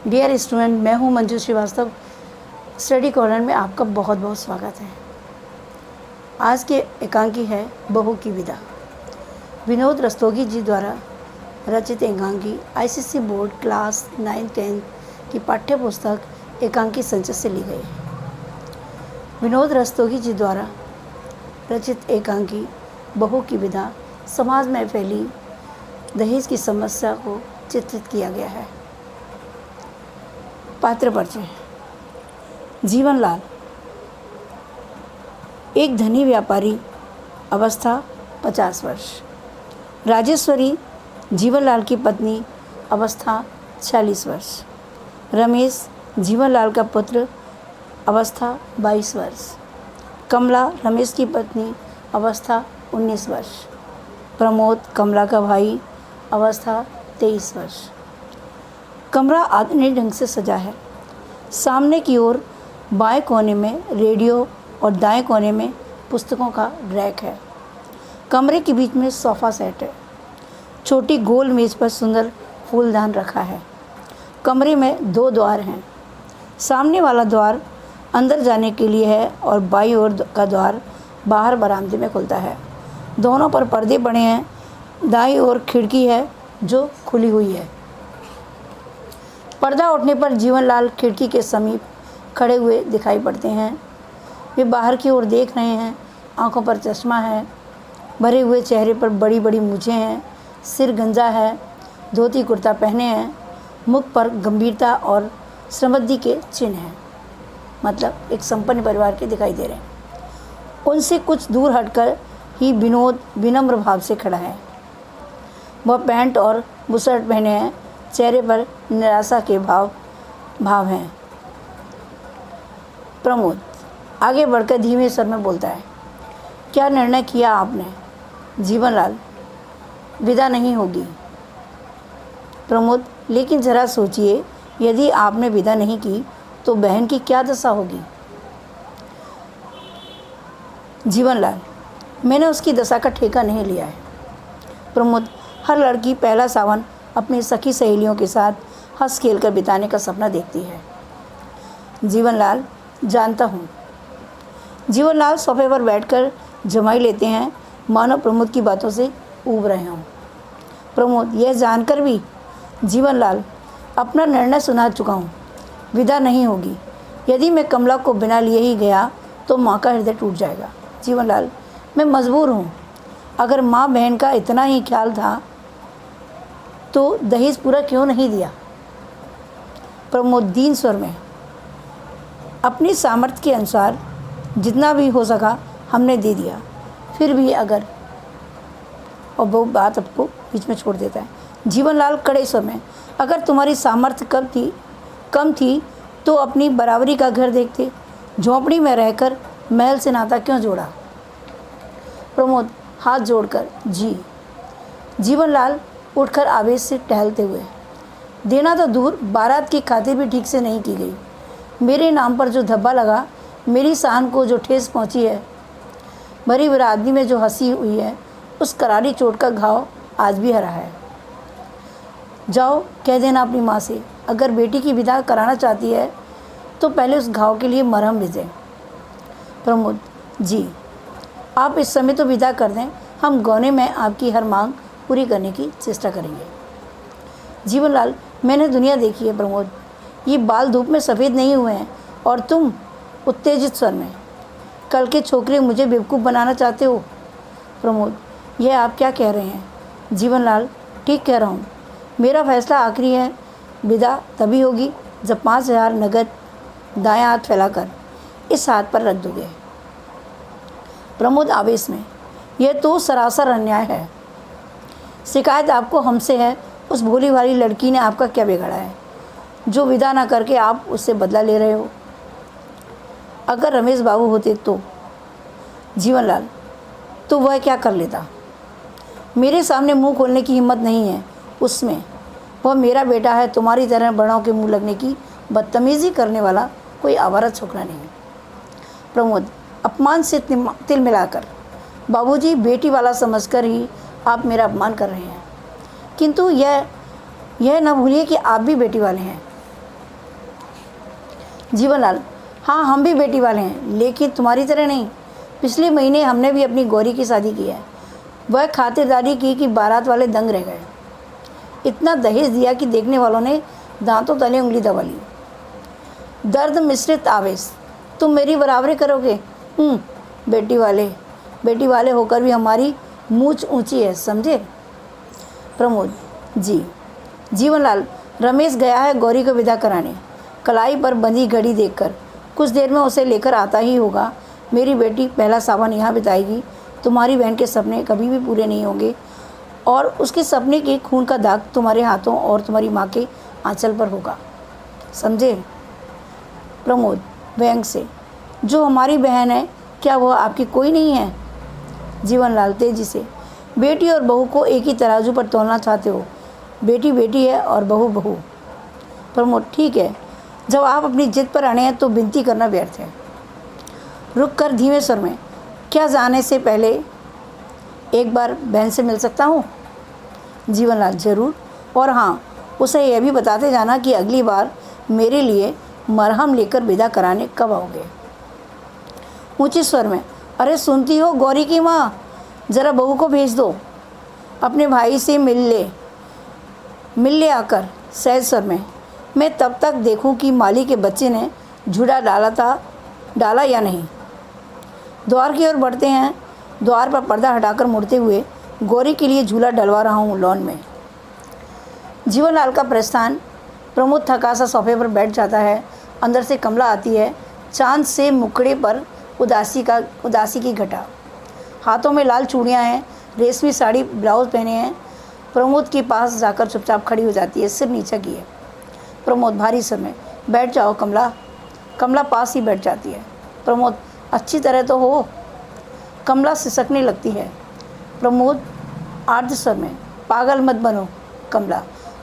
Dear student, मैं हूं Manju Srivastava. Study corner में आपका बहुत बहुत स्वागत है। आज के एकांकी है बहू की विदा। विनोद रस्तोगी जी द्वारा रचित एकांकी आईसीएसई बोर्ड क्लास 9-10 की पाठ्य पुस्तक एकांकी संचय से ली गई है। विनोद रस्तोगी जी द्वारा रचित एकांकी बहू की विदा समाज में फैली दहेज की समस्या को चित्रित किया गया है। पात्र परिचय। जीवनलाल एक धनी व्यापारी, अवस्था 50 वर्ष। राजेश्वरी जीवनलाल की पत्नी, अवस्था 46 वर्ष। रमेश जीवनलाल का पुत्र, अवस्था 22 वर्ष। कमला रमेश की पत्नी, अवस्था 19 वर्ष। प्रमोद कमला का भाई, अवस्था 23 वर्ष। कमरा आधुनिक ढंग से सजा है। सामने की ओर बाएं कोने में रेडियो और दाएं कोने में पुस्तकों का रैक है। कमरे के बीच में सोफ़ा सेट है। छोटी गोल मेज पर सुंदर फूलदान रखा है। कमरे में 2 द्वार हैं। सामने वाला द्वार अंदर जाने के लिए है और बाईं ओर का द्वार बाहर बरामदे में खुलता है। दोनों पर पर्दे पड़े हैं। दाईं ओर खिड़की है जो खुली हुई है। पर्दा उठने पर जीवनलाल खिड़की के समीप खड़े हुए दिखाई पड़ते हैं। वे बाहर की ओर देख रहे हैं। आंखों पर चश्मा है। भरे हुए चेहरे पर बड़ी बड़ी मूंछें हैं। सिर गंजा है। धोती कुर्ता पहने हैं। मुख पर गंभीरता और समृद्धि के चिन्ह हैं। मतलब एक संपन्न परिवार के दिखाई दे रहे हैं। उनसे कुछ दूर हटकर ही विनोद विनम्र भाव से खड़ा है। वह पैंट और बुशर्ट पहने हैं। चेहरे पर निराशा के भाव हैं। प्रमोद आगे बढ़कर धीमे स्वर में बोलता है, क्या निर्णय किया आपने? जीवनलाल, विदा नहीं होगी। प्रमोद, लेकिन ज़रा सोचिए, यदि आपने विदा नहीं की तो बहन की क्या दशा होगी? जीवनलाल, मैंने उसकी दशा का ठेका नहीं लिया है। प्रमोद, हर लड़की पहला सावन अपनी सखी सहेलियों के साथ हंस खेल कर बिताने का सपना देखती है। जीवनलाल, जानता हूँ। जीवनलाल सोफे पर बैठकर जमाई लेते हैं, मानो प्रमोद की बातों से ऊब रहे हों। प्रमोद, यह जानकर भी? जीवनलाल, अपना निर्णय सुना चुका हूँ। विदा नहीं होगी। यदि मैं कमला को बिना लिए ही गया तो माँ का हृदय टूट जाएगा। जीवनलाल, मैं मजबूर हूँ। अगर माँ बहन का इतना ही ख्याल था तो दहेज पूरा क्यों नहीं दिया? प्रमोद दीन स्वर में, अपनी सामर्थ्य के अनुसार जितना भी हो सका हमने दे दिया। फिर भी अगर, और वो बात आपको बीच में छोड़ देता है। जीवनलाल कड़े स्वर में, अगर तुम्हारी सामर्थ्य कम थी तो अपनी बराबरी का घर देखते। झोंपड़ी में रहकर महल से नाता क्यों जोड़ा? प्रमोद हाथ जोड़कर, जी। जीवनलाल उठकर आवेश से टहलते हुए, देना तो दूर, बारात की खातिर भी ठीक से नहीं की गई। मेरे नाम पर जो धब्बा लगा, मेरी शान को जो ठेस पहुंची है, भरी बरादरी में जो हंसी हुई है, उस करारी चोट का घाव आज भी हरा है। जाओ कह देना अपनी माँ से, अगर बेटी की विदा कराना चाहती है तो पहले उस घाव के लिए मरहम भेजें। प्रमोद, जी। आप इस समय तो विदा कर दें, हम गौने में आपकी हर मांग पूरी करने की चेष्टा करेंगे। जीवनलाल, मैंने दुनिया देखी है प्रमोद। ये बाल धूप में सफ़ेद नहीं हुए हैं। और तुम? उत्तेजित स्वर में, कल के छोकरे मुझे बेवकूफ़ बनाना चाहते हो? प्रमोद, यह आप क्या कह रहे हैं? जीवनलाल, ठीक कह रहा हूँ। मेरा फैसला आखिरी है। विदा तभी होगी जब 5000 नगद दायां हाथ फैलाकर इस हाथ पर रख दोगे। प्रमोद आवेश में, यह तो सरासर अन्याय है। शिकायत आपको हमसे है। उस भोली भाली लड़की ने आपका क्या बिगाड़ा है जो विदा ना करके आप उससे बदला ले रहे हो? अगर रमेश बाबू होते तो? जीवनलाल, तो वह क्या कर लेता? मेरे सामने मुंह खोलने की हिम्मत नहीं है उसमें। वह मेरा बेटा है। तुम्हारी तरह बड़ों के मुंह लगने की बदतमीज़ी करने वाला कोई आवारा छोकरा नहीं। प्रमोद अपमान से तिल मिलाकर, बाबूजी, बेटी वाला समझकर ही आप मेरा अपमान कर रहे हैं। किंतु यह न भूलिए कि आप भी बेटी वाले हैं। जीवनलाल, हाँ हम भी बेटी वाले हैं, लेकिन तुम्हारी तरह नहीं। पिछले महीने हमने भी अपनी गौरी की शादी की है। वह खातिरदारी की कि बारात वाले दंग रह गए। इतना दहेज दिया कि देखने वालों ने दांतों तले उंगली दबा ली। दर्द मिश्रित आवेश, तुम मेरी बराबरी करोगे? बेटी वाले होकर भी हमारी मूंछ ऊंची है, समझे? प्रमोद, जी। जीवनलाल, रमेश गया है गौरी को विदा कराने। कलाई पर बंधी घड़ी देखकर कुछ देर में उसे लेकर आता ही होगा। मेरी बेटी पहला सावन यहाँ बिताएगी। तुम्हारी बहन के सपने कभी भी पूरे नहीं होंगे और उसके सपने के खून का दाग तुम्हारे हाथों और तुम्हारी माँ के आंचल पर होगा, समझे? प्रमोद व्यंग से, जो हमारी बहन है क्या वह आपकी कोई नहीं है? जीवनलाल तेजी से, बेटी और बहू को एक ही तराजू पर तोलना चाहते हो। बेटी बेटी है और बहू बहू। प्रमोद, ठीक है, जब आप अपनी जिद पर अड़े हैं तो विनती करना व्यर्थ है। रुक कर धीमे स्वर में, क्या जाने से पहले एक बार बहन से मिल सकता हूँ? जीवनलाल, जरूर। और हाँ, उसे यह भी बताते जाना कि अगली बार मेरे लिए मरहम लेकर विदा कराने कब आओगे। ऊंचे स्वर में, अरे सुनती हो गौरी की माँ, ज़रा बहू को भेज दो, अपने भाई से मिल ले आकर। सहज स्वर में, मैं तब तक देखूं कि माली के बच्चे ने झूला डाला या नहीं। द्वार की ओर बढ़ते हैं। द्वार पर पर्दा हटाकर मुड़ते हुए गौरी के लिए झूला डलवा रहा हूँ लॉन में। जीवनलाल का प्रस्थान। प्रमोद थका सा सोफे पर बैठ जाता है। अंदर से कमला आती है, चांद से मुखड़े पर उदासी की घटा। हाथों में लाल चूड़ियाँ हैं, रेशमी साड़ी ब्लाउज पहने हैं। प्रमोद के पास जाकर चुपचाप खड़ी हो जाती है, सिर नीचा किए। प्रमोद भारी स्वर में, बैठ जाओ कमला। कमला पास ही बैठ जाती है। प्रमोद, अच्छी तरह तो हो। कमला सिसकने लगती है। प्रमोद आर्द्र स्वर में, पागल मत बनो कमला,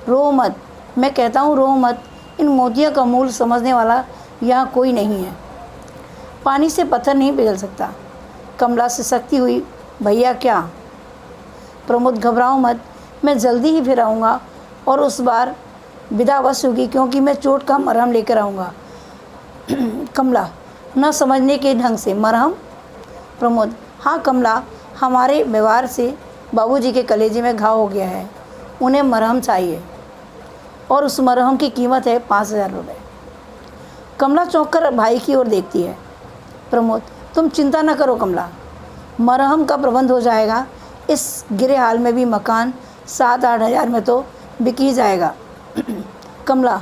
रो मत, मैं कहता हूँ रो मत। इन मोतियों का मूल समझने वाला यहाँ कोई नहीं है। पानी से पत्थर नहीं पिघल सकता। कमला सिसकती हुई, भैया क्या? प्रमोद, घबराओ मत, मैं जल्दी ही फिर आऊँगा और उस बार विदा अवश्य होगी, क्योंकि मैं चोट का मरहम लेकर आऊँगा। कमला न समझने के ढंग से, मरहम? प्रमोद, हाँ कमला, हमारे व्यवहार से बाबूजी के कलेजे में घाव हो गया है, उन्हें मरहम चाहिए और उस मरहम की कीमत है 5,000 रुपये। कमला चौंक कर भाई की ओर देखती है। प्रमोद, तुम चिंता न करो कमला, मरहम का प्रबंध हो जाएगा। इस गिरे हाल में भी मकान 7-8 हज़ार में तो बिक ही जाएगा। कमला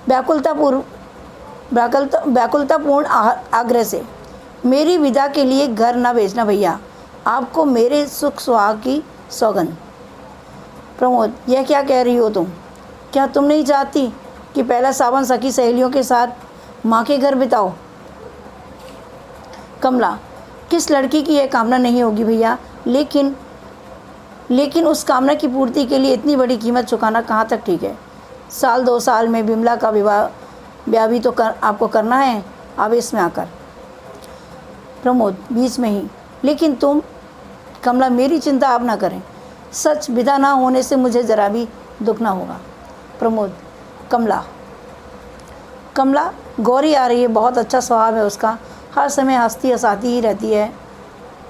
व्याकुलतापूर्ण आग्रह से, मेरी विदा के लिए घर ना बेचना भैया, आपको मेरे सुख सुहाग की सौगंध। प्रमोद, यह क्या कह रही हो तुम? क्या तुम नहीं चाहती कि पहला सावन सखी सहेलियों के साथ माँ के घर बिताओ? कमला, किस लड़की की यह कामना नहीं होगी भैया, लेकिन उस कामना की पूर्ति के लिए इतनी बड़ी कीमत चुकाना कहाँ तक ठीक है? 1-2 साल में बिमला का ब्याह भी तो आपको करना है, आवेश में आकर। प्रमोद बीच में ही, लेकिन तुम? कमला, मेरी चिंता आप ना करें, सच विदा ना होने से मुझे ज़रा भी दुख ना होगा। प्रमोद, कमला गौरी आ रही है, बहुत अच्छा स्वभाव है उसका, हर समय हंसती हंसाती ही रहती है।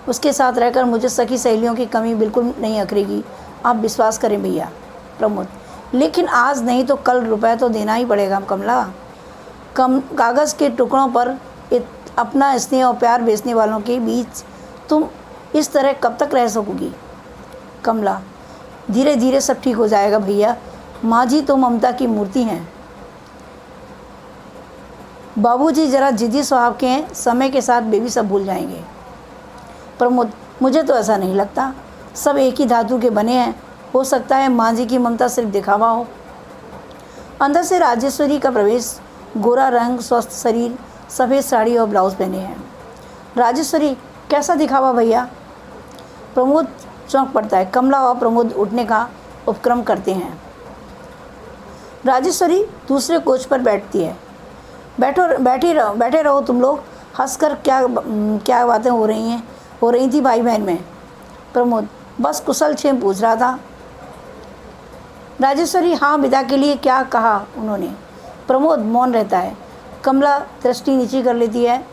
उसके साथ रहकर मुझे सखी सहेलियों की कमी बिल्कुल नहीं अखरेगी, आप विश्वास करें भैया। प्रमोद, लेकिन आज नहीं तो कल रुपए तो देना ही पड़ेगा कमला। कागज़ के टुकड़ों पर अपना स्नेह और प्यार बेचने वालों के बीच तुम इस तरह कब तक रह सकोगी? कमला, धीरे धीरे सब ठीक हो जाएगा भैया, माँ जी तो ममता की मूर्ति हैं। बाबूजी जरा जिद्दी स्वभाव के हैं, समय के साथ बेबी सब भूल जाएंगे। प्रमोद, मुझे तो ऐसा नहीं लगता, सब एक ही धातु के बने हैं, हो सकता है माँ जी की ममता सिर्फ दिखावा हो। अंदर से राजेश्वरी का प्रवेश। गोरा रंग, स्वस्थ शरीर, सफ़ेद साड़ी और ब्लाउज पहने हैं। राजेश्वरी, कैसा दिखावा भैया? प्रमोद चौंक पड़ता है। कमला और प्रमोद उठने का उपक्रम करते हैं। राजेश्वरी दूसरे कोच पर बैठती है। बैठे रहो तुम लोग, हंसकर क्या बातें हो रही थी भाई बहन में? प्रमोद, बस कुशल क्षेम पूछ रहा था। राजेश्वरी, हाँ विदा के लिए क्या कहा उन्होंने? प्रमोद मौन रहता है। कमला दृष्टि नीची कर लेती है।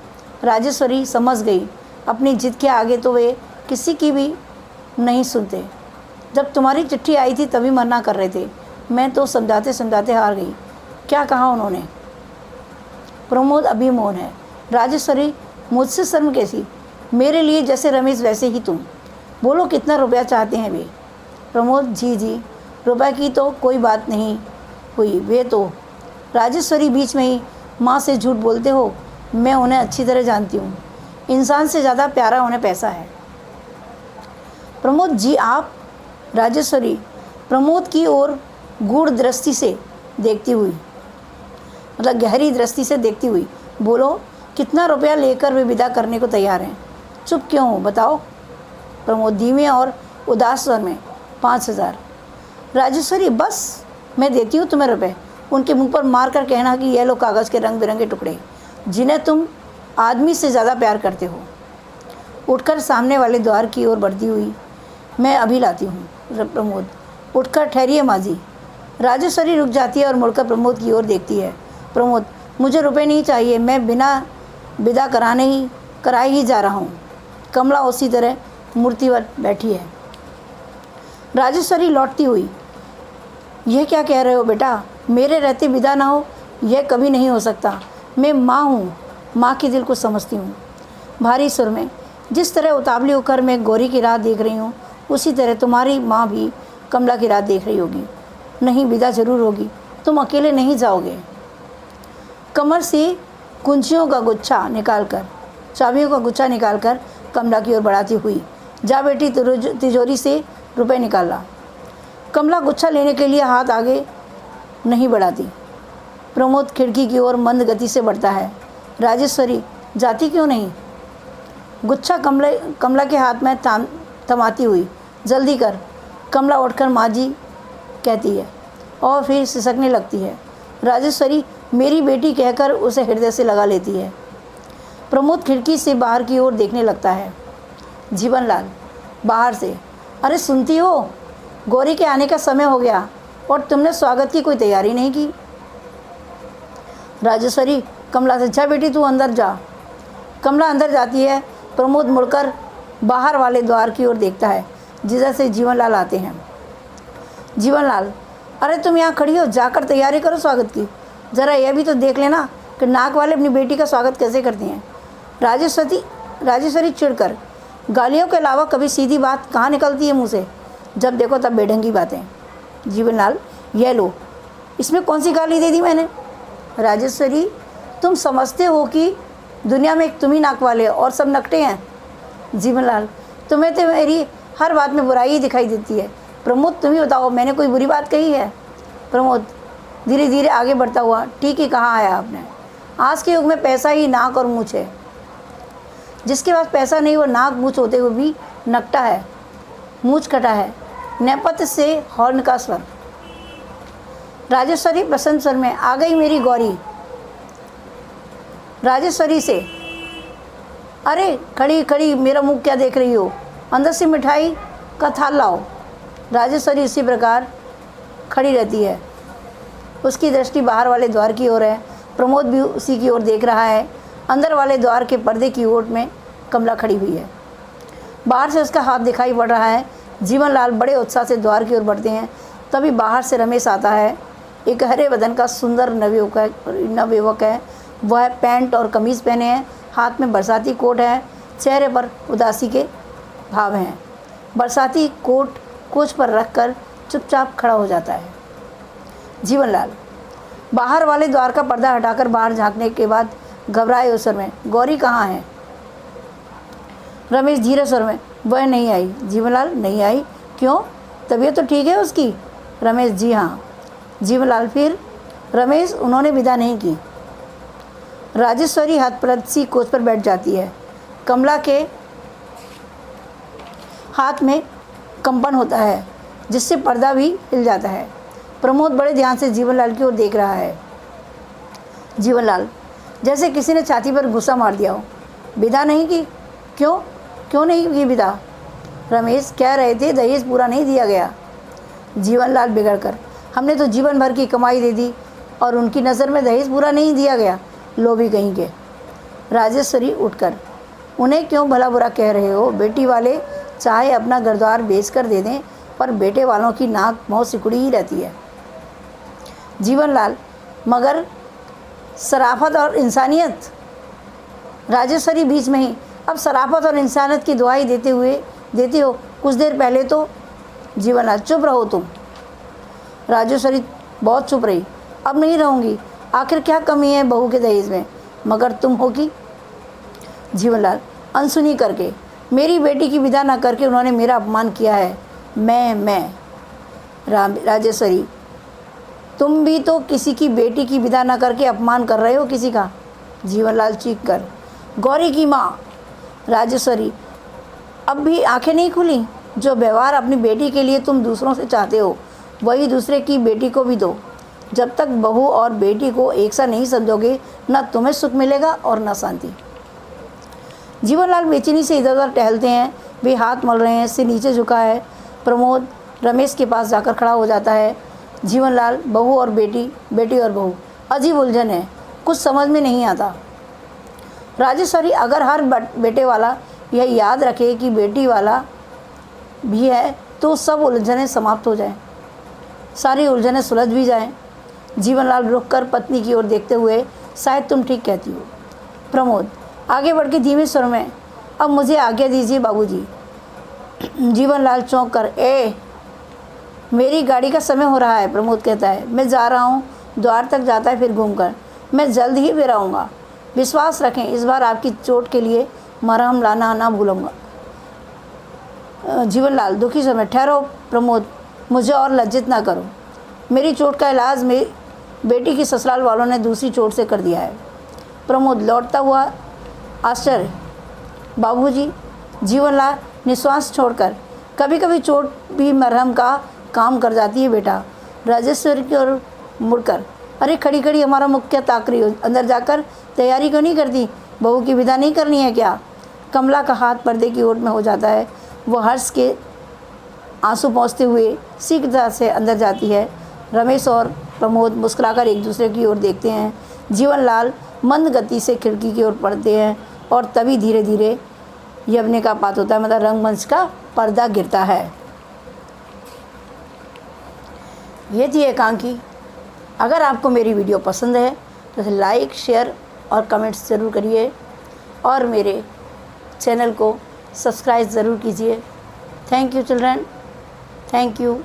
राजेश्वरी समझ गई, अपनी जिद के आगे तो वे किसी की भी नहीं सुनते। जब तुम्हारी चिट्ठी आई थी तभी मना कर रहे थे, मैं तो समझाते समझाते हार गई। क्या कहा उन्होंने? प्रमोद अभी मौन है। राजेश्वरी, मुझसे शर्म कैसी? मेरे लिए जैसे रमेश वैसे ही तुम। बोलो कितना रुपया चाहते हैं वे? प्रमोद, जी रुपये की तो कोई बात नहीं हुई, वे तो। राजेश्वरी बीच में ही, माँ से झूठ बोलते हो, मैं उन्हें अच्छी तरह जानती हूँ। इंसान से ज़्यादा प्यारा उन्हें पैसा है। प्रमोद जी आप? राजेश्वरी प्रमोद की ओर गूढ़ दृष्टि से देखती हुई, मतलब गहरी दृष्टि से देखती हुई, बोलो कितना रुपया लेकर वे विदा करने को तैयार हैं? चुप क्यों हो, बताओ? प्रमोद धीमे और उदास स्वर में, 5,000। राजेश्वरी, बस मैं देती हूँ तुम्हें रुपए। उनके मुंह पर मार कर कहना कि यह लो कागज़ के रंग बिरंगे टुकड़े, जिन्हें तुम आदमी से ज़्यादा प्यार करते हो। उठकर सामने वाले द्वार की ओर बढ़ती हुई, मैं अभी लाती हूँ। प्रमोद, उठकर ठहरिए माँ जी। राजेश्वरी रुक जाती है और मुड़कर प्रमोद की ओर देखती है। प्रमोद, मुझे रुपए नहीं चाहिए, मैं बिना विदा कराए ही जा रहा हूँ। कमला उसी तरह मूर्तिवत बैठी है। राजेश्वरी लौटती हुई, यह क्या कह रहे हो बेटा? मेरे रहते विदा ना हो, यह कभी नहीं हो सकता। मैं माँ हूँ, माँ के दिल को समझती हूँ। भारी सुर में, जिस तरह उतावली होकर मैं गौरी की राह देख रही हूँ, उसी तरह तुम्हारी माँ भी कमला की राह देख रही होगी। नहीं, विदा जरूर होगी, तुम अकेले नहीं जाओगे। कमर से चाबियों का गुच्छा निकालकर कमला की ओर बढ़ाती हुई, जा बेटी, तिजोरी से रुपए निकाला। कमला गुच्छा लेने के लिए हाथ आगे नहीं बढ़ाती। प्रमोद खिड़की की ओर मंद गति से बढ़ता है। राजेश्वरी, जाती क्यों नहीं? गुच्छा कमला के हाथ में थमाती हुई, जल्दी कर। कमला उठकर माँ जी कहती है और फिर सिसकने लगती है। राजेश्वरी मेरी बेटी कहकर उसे हृदय से लगा लेती है। प्रमोद खिड़की से बाहर की ओर देखने लगता है। जीवनलाल बाहर से, अरे सुनती हो, गौरी के आने का समय हो गया और तुमने स्वागत की कोई तैयारी नहीं की। राजेश्वरी कमला से, जा बेटी तू अंदर जा। कमला अंदर जाती है। प्रमोद मुड़कर बाहर वाले द्वार की ओर देखता है, जिधर से जीवनलाल आते हैं। जीवनलाल, अरे तुम यहाँ खड़ी हो, जाकर तैयारी करो स्वागत की। ज़रा यह भी तो देख लेना कि नाक वाले अपनी बेटी का स्वागत कैसे करती हैं। राजेश्वरी चिढ़कर, गालियों के अलावा कभी सीधी बात कहाँ निकलती है मुँह से? जब देखो तब बेढंगी बातें। जीवनलाल, यह लो, इसमें कौन सी गाली दे दी मैंने? राजेश्वरी, तुम समझते हो कि दुनिया में एक तुम ही नाक वाले और सब नकटे हैं? जीवनलाल, तुम्हें तो मेरी हर बात में बुराई ही दिखाई देती है। प्रमोद, तुम ही बताओ, मैंने कोई बुरी बात कही है? प्रमोद धीरे धीरे आगे बढ़ता हुआ, ठीक ही कहा है आपने। आज के युग में पैसा ही नाक और मूँछ है। जिसके पास पैसा नहीं वो नाक मूँछ होते हुए भी नकटा है, मूँछ कटा है। नेपथ्य से हॉर्न का स्वर। राजेश्वरी प्रसन्न स्वर में, आ गई मेरी गौरी। राजेश्वरी से, अरे खड़ी खड़ी मेरा मुंह क्या देख रही हो? अंदर से मिठाई का थाल लाओ। राजेश्वरी इसी प्रकार खड़ी रहती है। उसकी दृष्टि बाहर वाले द्वार की ओर है। प्रमोद भी उसी की ओर देख रहा है। अंदर वाले द्वार के पर्दे की ओर में कमला खड़ी हुई है। बाहर से उसका हाथ दिखाई पड़ रहा है। जीवनलाल बड़े उत्साह से द्वार की ओर बढ़ते हैं। तभी बाहर से रमेश आता है। एक हरे बदन का सुंदर नवयुवक है। वह पैंट और कमीज़ पहने हैं, हाथ में बरसाती कोट है, चेहरे पर उदासी के भाव हैं। बरसाती कोट कोच पर रखकर चुपचाप खड़ा हो जाता है। जीवनलाल बाहर वाले द्वार का पर्दा हटाकर बाहर झांकने के बाद घबराए उस स्वर में, गौरी कहाँ है? रमेश धीरे स्वर में, वह नहीं आई। जीवनलाल, नहीं आई? क्यों, तबीयत तो ठीक है उसकी? रमेश, जी हाँ। जीवनलाल, फिर? रमेश, उन्होंने विदा नहीं की। राजेश्वरी हतप्रभ सी कोच पर बैठ जाती है। कमला के हाथ में कंपन होता है, जिससे पर्दा भी हिल जाता है। प्रमोद बड़े ध्यान से जीवनलाल की ओर देख रहा है। जीवनलाल जैसे किसी ने छाती पर गुस्सा मार दिया हो, विदा नहीं की? क्यों नहीं की विदा? रमेश, कह रहे थे दहेज पूरा नहीं दिया गया। जीवनलाल बिगड़ कर, हमने तो जीवन भर की कमाई दे दी और उनकी नज़र में दहेज पूरा नहीं दिया गया। लोभी कहीं के। राजेश्वरी उठकर, उन्हें क्यों भला बुरा कह रहे हो? बेटी वाले चाहे अपना घर द्वार बेच कर दे दें, पर बेटे वालों की नाक मुँह सिकुड़ी ही रहती है। जीवनलाल, मगर शराफत और इंसानियत। राजेश्वरी बीच में ही, अब शराफत और इंसानियत की दुहाई देती हो। कुछ देर पहले तो। जीवनलाल, चुप रहो तुम। राजेश्वरी बहुत चुप रही। अब नहीं रहूँगी। आखिर क्या कमी है बहू के दहेज में, मगर तुम हो कि? जीवनलाल, अनसुनी करके, मेरी बेटी की विदा न करके उन्होंने मेरा अपमान किया है। मैं राजेश्वरी, तुम भी तो किसी की बेटी की विदा न करके अपमान कर रहे हो किसी का। जीवनलाल चीख कर, गौरी की माँ। राजेश्वरी, अब भी आंखें नहीं खुली? जो व्यवहार अपनी बेटी के लिए तुम दूसरों से चाहते हो, वही दूसरे की बेटी को भी दो। जब तक बहू और बेटी को एक सा नहीं समझोगे, न तुम्हें सुख मिलेगा और न शांति। जीवनलाल बेचैनी से इधर उधर टहलते हैं। वे हाथ मल रहे हैं, सिर नीचे झुका है। प्रमोद रमेश के पास जाकर खड़ा हो जाता है। जीवनलाल, बहू और बेटी और बहू, अजीब उलझन है, कुछ समझ में नहीं आता। राजेश्वरी, अगर हर बेटे वाला यह याद रखे कि बेटी वाला भी है, तो सब उलझनें समाप्त हो जाएं, सारी उलझनें सुलझ भी जाएं। जीवनलाल रुककर पत्नी की ओर देखते हुए, शायद तुम ठीक कहती हो। प्रमोद आगे बढ़ के धीमे स्वर में, अब मुझे आज्ञा दीजिए बाबूजी। जीवनलाल चौंक कर, मेरी गाड़ी का समय हो रहा है। प्रमोद कहता है, मैं जा रहा हूँ। द्वार तक जाता है, फिर घूमकर, मैं जल्द ही फिर आऊँगा। विश्वास रखें, इस बार आपकी चोट के लिए मरहम लाना ना भूलूंगा। जीवनलाल दुखी स्वर में, ठहरो प्रमोद, मुझे और लज्जित ना करो। मेरी चोट का इलाज मेरी बेटी की ससुराल वालों ने दूसरी चोट से कर दिया है। प्रमोद लौटता हुआ आश्चर्य, बाबूजी। जीवनलाल निश्वास छोड़कर, कभी कभी चोट भी मरहम का काम कर जाती है बेटा। राजेश्वरी की ओर मुड़कर, अरे खड़ी खड़ी हमारा मुख क्या ताक रही हो? अंदर जाकर तैयारी क्यों नहीं करती? बहू की विदा नहीं करनी है क्या? कमला का हाथ पर्दे की ओर में हो जाता है। वह हर्ष के आंसू पहुँचते हुए शीघ्रता से अंदर जाती है। रमेश और प्रमोद मुस्कुराकर एक दूसरे की ओर देखते हैं। जीवनलाल मंद गति से खिड़की की ओर पड़ते हैं और तभी धीरे धीरे यवने का पात होता है, मतलब रंगमंच का पर्दा गिरता है। ये थी एकांकी। अगर आपको मेरी वीडियो पसंद है तो लाइक, शेयर और कमेंट्स ज़रूर करिए और मेरे चैनल को सब्सक्राइब ज़रूर कीजिए। Thank you children, thank you.